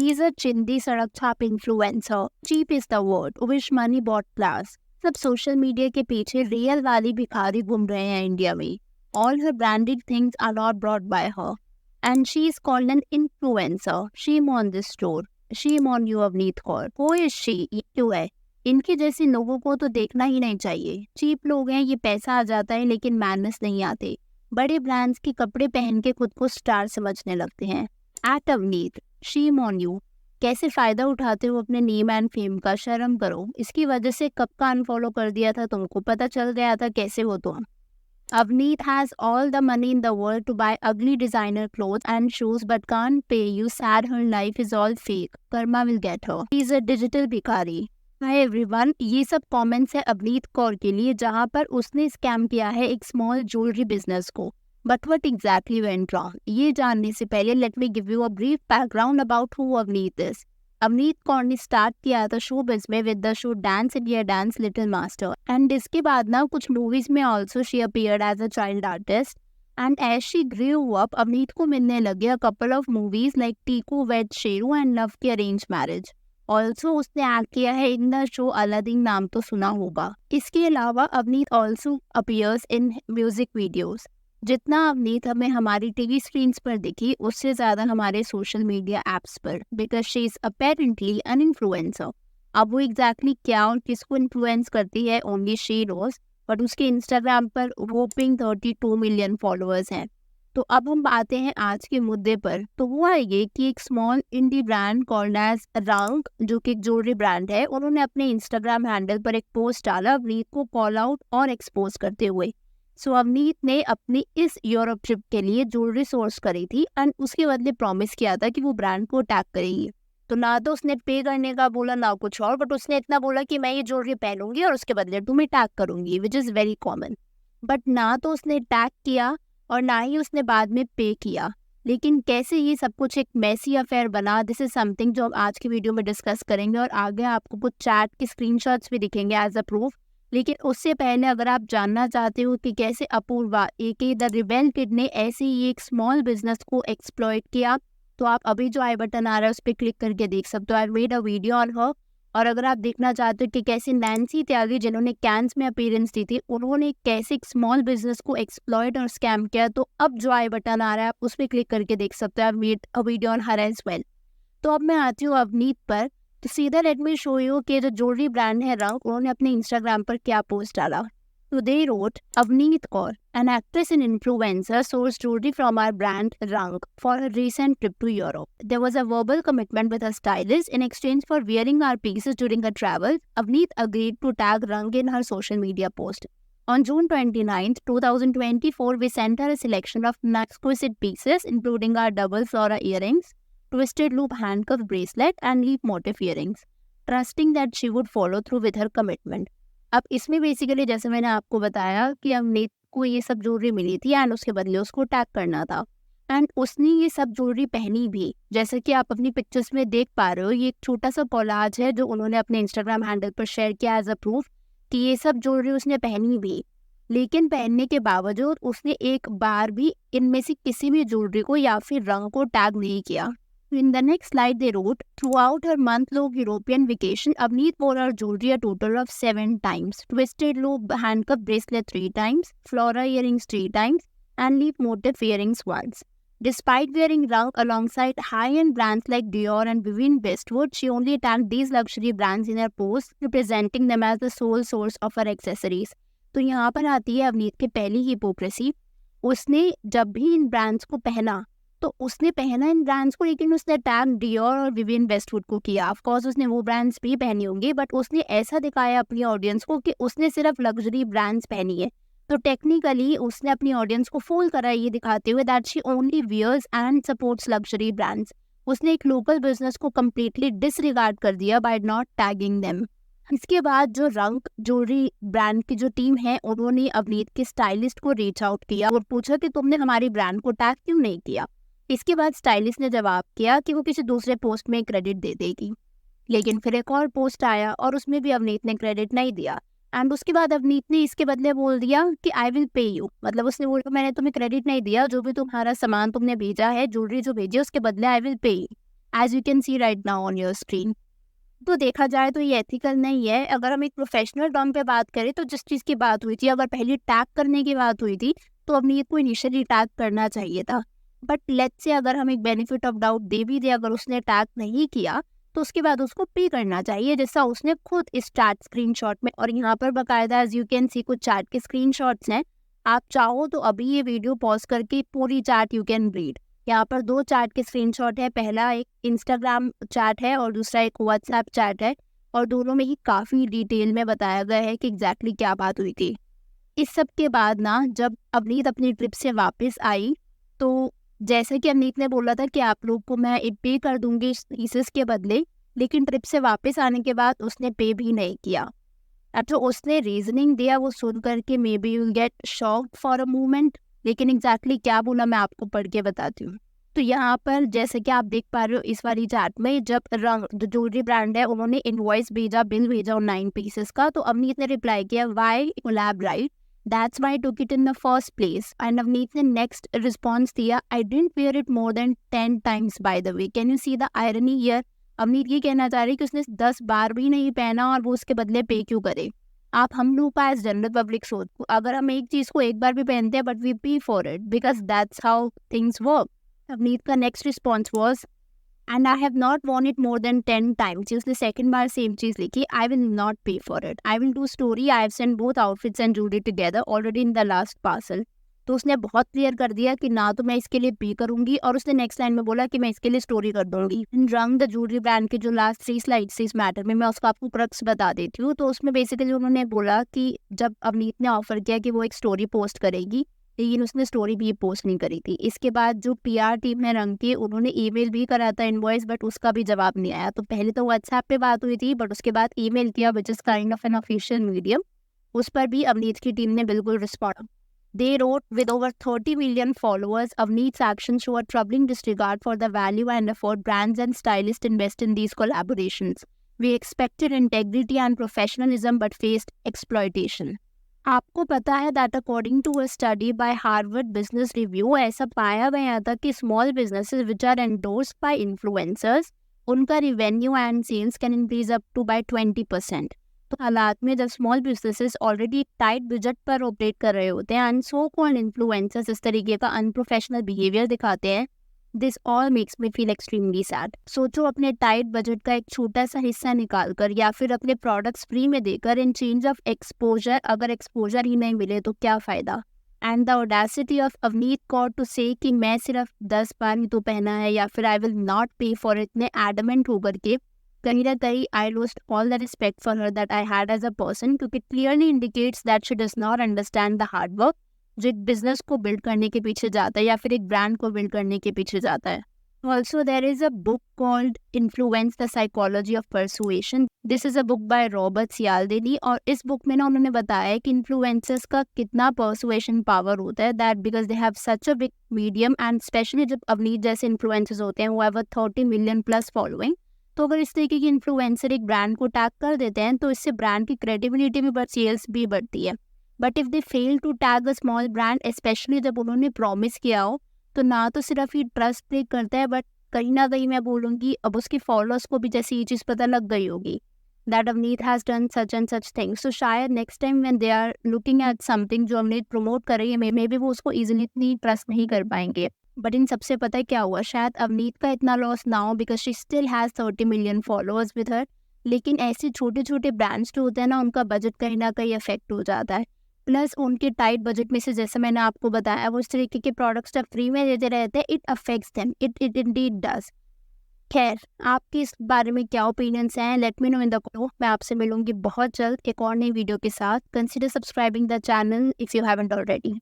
He is a चिंदी सड़क छाप influencer, cheap is the word, which money bought class. सब सोशल मीडिया के पीछे रियल वाली भिखारी घूम रहे हैं इंडिया में। All her branded things are not brought by her and she is called an influencer. Shame on this store, shame on you Avneet Kaur. Who is she? ये क्यों है? इनके जैसे लोगों को तो देखना ही नहीं चाहिए। चीप लोग हैं, ये पैसा आ जाता है लेकिन मैनर्स नहीं आते। बड़े ब्रांड्स के कपड़े पहन के खुद को स्टार समझने लगते हैं। At Avneet, shame on you. कैसे फायदा उठाते हो अपने नेम एंड फेम का, शर्म करो। इसकी वजह से कब का अनफॉलो कर दिया था तुमको, पता चल गया था कैसे हो तुम। Avneet has all the money in the world to buy ugly designer clothes and shoes but can't pay you. Sad her life is all fake. Karma will get her. He is a digital भिखारी। Hi everyone, ये सब comments है अवनीत कौर के लिए, जहाँ पर उसने scam किया है एक स्मॉल ज्वेलरी बिजनेस को। But what exactly went wrong, ये जानने से पहले let me give you a brief background about who Avneet is. Avneet Kaur ने स्टार्ट किया था शोबिज़ में with the show Dance India Dance Little Master, and इसके बाद ना कुछ मूवीज में also she appeared as a child artist. And as she grew up, Avneet को मिलने लगे a couple of movies like Tiku weds Sheru and love Ki arrange marriage. Also उसने act किया है इन द शो अलादीन, नाम तो सुना होगा। इसके अलावा Avneet also appears in music videos. जितना अवनीत हमें हमारी टीवी स्क्रीन्स पर दिखी, उससे ज़्यादा हमारे सोशल मीडिया एप्स पर, because she is apparently an influencer. अब वो एग्जैक्टली क्या और किसको इन्फ्लुएंस करती है ओनली शी नोज, बट उसके इंस्टाग्राम पर वोपिंग 32 मिलियन फॉलोअर्स हैं। तो अब हम आते हैं आज के मुद्दे पर। तो हुआ ये कि एक स्मॉल इंडी ब्रांड कॉल्ड एज रंग, जो कि एक ज्वेलरी ब्रांड है, उन्होंने अपने इंस्टाग्राम हैंडल पर एक पोस्ट डाला अवनीत को कॉल आउट और एक्सपोज करते हुए। सो अवनीत ने अपनी इस यूरोप ट्रिप के लिए ज्वेलरी सोर्स करी थी एंड उसके बदले प्रॉमिस किया था कि वो ब्रांड को टैग करेगी। तो ना तो उसने पे करने का बोला ना कुछ और, बट उसने इतना बोला कि मैं ये ज्वेलरी पहनूंगी और उसके बदले तुम्हें टैग करूंगी, which is very common. But ना तो उसने टैग किया और ना ही उसने बाद में पे किया। लेकिन कैसे ये सब कुछ एक मैसी अफेयर बना, दिस इज समथिंग जो हम आज की वीडियो में डिस्कस करेंगे, और आगे आपको कुछ चैट के स्क्रीनशॉट्स भी दिखेंगे एज अ प्रूफ। लेकिन उससे पहले अगर आप जानना चाहते हो कि कैसे अपूर्वा एके द रिबेल किड ने ऐसे ही एक स्मॉल बिजनेस को एक्सप्लॉइट किया, तो आप अभी जो आई बटन आ रहा है उस पर क्लिक करके देख सकते हो। I made a video on हर। और अगर आप देखना चाहते हो कि कैसे नैन्सी त्यागी, जिन्होंने कैंस में अपीयरेंस दी थी, उन्होंने कैसे एक स्मॉल बिजनेस को एक्सप्लॉइट और स्कैम किया, तो अब जो आई बटन आ रहा है आप उस पर क्लिक करके देख सकते हो। I made a video on her as well. तो अब मैं आती हूँ अवनीत पर। तो सीधा लेट मी शो यू कि जो ज्वेलरी ब्रांड है रंग, उन्होंने अपने इंस्टाग्राम पर क्या पोस्ट डाला। तो they wrote, Avneet Kaur, an actress and influencer, sourced jewelry from our brand Rang for a recent trip to Europe. There was a verbal commitment with a stylist in exchange for wearing our pieces during a travel. Avneet agreed to tag Rang in her social media post. On June 29th, 2024, we sent her a selection of exquisite pieces, including our double flora earrings, twisted loop handcuff bracelet and leaf motif earrings, trusting that she would follow through with her commitment. अब इसमें basically जैसे मैंने आपको बताया कि अवनीत को ये सब ज्वेलरी मिली थी एंड उसके बदले उसको टैग करना था, एंड उसने ये सब ज्वेलरी पहनी भी। जैसे कि आप अपनी पिक्चर्स में देख पा रहे हो, ये एक छोटा सा कोलाज है जो उन्होंने अपने इंस्टाग्राम हैंडल पर शेयर किया एज अ प्रूफ कि ये सब ज्वेलरी उसने पहनी भी। लेकिन पहनने के बावजूद उसने एक बार भी इनमें से किसी भी ज्वेलरी को या फिर रंग को टैग नहीं किया। In the next slide, they wrote, throughout her month-long European vacation, Avneet wore her jewelry a total of 7 times. Twisted loop handcuff bracelet 3 times, flora earrings 3 times, and leaf motif earrings once. Despite wearing rung alongside high-end brands like Dior and Vivienne Westwood, she only tagged these luxury brands in her post, representing them as the sole source of her accessories. तो यहाँ पर आती है अवनीत की पहली hypocrisy. उसने जब भी इन ब्रांड्स को पहना तो उसने पहना इन ब्रांड्स को, लेकिन उसने टैग डियोर और विवियन वेस्टवुड को किया। ऑफ कोर्स उसने वो ब्रांड्स भी पहनी होंगी, बट उसने ऐसा दिखाया अपनी ऑडियंस को कि उसने सिर्फ लग्जरी ब्रांड्स पहनी है। तो टेक्निकली उसने अपनी ऑडियंस को फूल करा ये दिखाते हुए that she only wears and supports luxury brands. उसने एक लोकल बिजनेस को कम्प्लीटली डिसरिगार्ड कर दिया बाय नॉट टैगिंग देम। इसके बाद जो रंग ज्वेलरी ब्रांड की जो टीम है, उन्होंने अवनीत के स्टाइलिस्ट को रीच आउट किया और पूछा कि तुमने हमारी ब्रांड को टैग क्यों नहीं किया। इसके बाद स्टाइलिस्ट ने जवाब किया कि वो किसी दूसरे पोस्ट में क्रेडिट दे देगी। लेकिन फिर एक और पोस्ट आया और उसमें भी अवनीत ने क्रेडिट नहीं दिया, एंड उसके बाद अवनीत ने इसके बदले बोल दिया कि आई विल पे यू। मतलब उसने बोला मैंने तुम्हें क्रेडिट नहीं दिया, जो भी तुम्हारा सामान तुमने भेजा है, ज्वेलरी जो भेजी उसके बदले I will pay you. As you can see right now on your screen. तो देखा जाए तो ये एथिकल नहीं है। अगर हम एक प्रोफेशनल टर्म पे बात करें तो जिस चीज़ की बात हुई थी, अगर पहले टैग करने की बात हुई थी तो अवनीत को इनिशियली टैग करना चाहिए था। बट लेट्स से अगर हम एक बेनिफिट ऑफ डाउट दे भी दे, अगर उसने टैग नहीं किया तो उसके बाद उसको पे करना चाहिए, जैसा उसने खुद इस चैट स्क्रीनशॉट में। और यहाँ पर बाकायदा एज यू कैन सी कुछ चैट के स्क्रीनशॉट्स हैं। आप चाहो तो अभी ये वीडियो पॉज करके पूरी चैट यू कैन रीड। यहाँ पर 2 चैट के स्क्रीनशॉट है, पहला एक इंस्टाग्राम चैट है और दूसरा एक व्हाट्सएप चैट है, और दोनों में ही काफ़ी डिटेल में बताया गया है कि एग्जैक्टली क्या बात हुई थी। इस सब के बाद ना जब अवनीत अपनी ट्रिप से वापस आई तो जैसे कि अवनीत ने बोला था कि आप लोग को मैं पे कर दूंगी इस पीसेस के बदले, लेकिन ट्रिप से वापस आने के बाद उसने पे भी नहीं किया। अब जो उसने रीजनिंग दिया वो सुन करके may be you get shocked for a moment, लेकिन एग्जैक्टली क्या बोला मैं आपको पढ़ के बताती हूँ। तो यहाँ पर जैसे कि आप देख पा रहे हो इस वाली चैट में, जब रंग जो ज्वेलरी ब्रांड है उन्होंने इनवॉइस भेजा, बिल भेजा 9 पीसेस का, तो अवनीत ने रिप्लाई किया why collab right, that's why took it in the first place. And Avneet ने नेक्स्ट रिस्पॉन्स दिया, I didn't wear it more than 10 times by the way, can you see the irony here. Avneet ये कहना चाह रही है कि उसने 10 बार भी नहीं पहना और वो उसके बदले पे क्यों करे। आप हम लोग का एज जनरल पब्लिक सोच, अगर हम एक चीज को एक बार भी पहनते हैं but we pay for it because that's how things work. Avneet का next response was, and I have not worn it more than 10 times. उसने सेकंड बार सेम चीज लिखी, I will not pay for it, I will do story, I have sent both outfits and jewellery together already in the last parcel. तो उसने बहुत clear कर दिया कि ना तो मैं इसके लिए पे करूंगी, और उसने नेक्स्ट लाइन में बोला कि मैं इसके लिए स्टोरी कर दूंगी। रंग द ज्वेलरी ब्रांड के जो लास्ट 3 स्लाइड्स इस मैटर में, मैं उसका आपको क्रक्स बता देती हूँ। तो उसमें बेसिकली उन्होंने बोला कि जब अवनीत ने ऑफर किया कि वो एक स्टोरी पोस्ट करेगी, लेकिन उसने स्टोरी भी पोस्ट नहीं करी थी। इसके बाद जो पीआर टीम है रंग की, उन्होंने ईमेल भी करा था इनवॉइस, बट उसका भी जवाब नहीं आया। तो पहले तो व्हाट्सएप पे बात हुई थी, बट उसके बाद ईमेल किया which is kind of an official medium, उस पर भी अवनीत की टीम ने बिल्कुल respond. They wrote, with over 30 million followers, Avneet's actions show a troubling disregard for the value and effort brands and stylists invest in these collaborations. We expected integrity and professionalism but faced exploitation. आपको पता है that according to a study by Harvard Business Review, ऐसा पाया गया था कि small businesses which are endorsed by influencers, उनका revenue and sales can increase up to by 20%. तो हालात में जब small businesses already tight budget पर ऑपरेट कर रहे होते हैं एंड सो कॉल्ड इन्फ्लुएंसर्स इस तरीके का अनप्रोफेशनल बिहेवियर दिखाते हैं, this all makes me feel extremely sad. सोचो अपने टाइट बजट का एक छोटा सा हिस्सा निकाल कर या फिर अपने प्रोडक्ट्स फ्री में देकर इन चेंज ऑफ एक्सपोजर, अगर एक्सपोजर ही नहीं मिले तो क्या फ़ायदा। And the audacity of Avneet Kaur to say कि मैं सिर्फ 10 बार ही तो पहना है या फिर I will not pay for इतने एडमेंट होकर के, कहीं ना कहीं I lost all the respect for her that I had as a person, क्योंकि clearly indicates that she does not understand the hard work जो एक बिजनेस को बिल्ड करने के पीछे जाता है या फिर एक ब्रांड को बिल्ड करने के पीछे जाता है। Also there is a book called Influence the Psychology of Persuasion. This is a book by Robert Cialdini, और इस बुक में ना उन्होंने बताया है कि इन्फ्लुएंसर्स का कितना परसुएशन पावर होता है, that because they have such a big medium, and specially जब अवनीत जैसे इन्फ्लुएंसर्स होते हैं वो have a 30 million plus following. तो अगर इस तरीके की इन्फ्लुएंसर एक ब्रांड को टैग कर देते हैं तो इससे ब्रांड की क्रेडिबिलिटी भी बढ़, सेल्स भी बढ़ती है। But if they fail to tag a small brand, specially जब उन्होंने प्रॉमिस किया हो, तो ना तो सिर्फ ये ट्रस्ट ब्रेक करता है, बट कहीं ना कहीं मैं बोलूँगी अब उसके फॉलोअर्स को भी जैसे ये चीज़ पता लग गई होगी that Avneet has done such and such things. तो शायद next time when they are looking at something जो अवनीत प्रमोट कर रही है, मे बी वो उसको ईजिली इतनी ट्रस्ट नहीं कर पाएंगे। बट इन सबसे पता है क्या हुआ, शायद अवनीत का इतना लॉस ना हो because she still has 30 million followers with her, लेकिन ऐसे छोटे छोटे ब्रांड्स जो होते हैं ना उनका बजट कहीं ना कहीं अफेक्ट हो जाता है। प्लस उनके टाइट बजट में से जैसे मैंने आपको बताया वो इस तरीके के प्रोडक्ट्स जब फ्री में देते रहते हैं, it affects them, it Indeed does. खैर, आपके इस बारे में क्या ओपिनियंस हैं, let me know in the comment. मैं आपसे मिलूंगी बहुत जल्द एक और नई वीडियो के साथ। Consider subscribing the channel if you haven't already.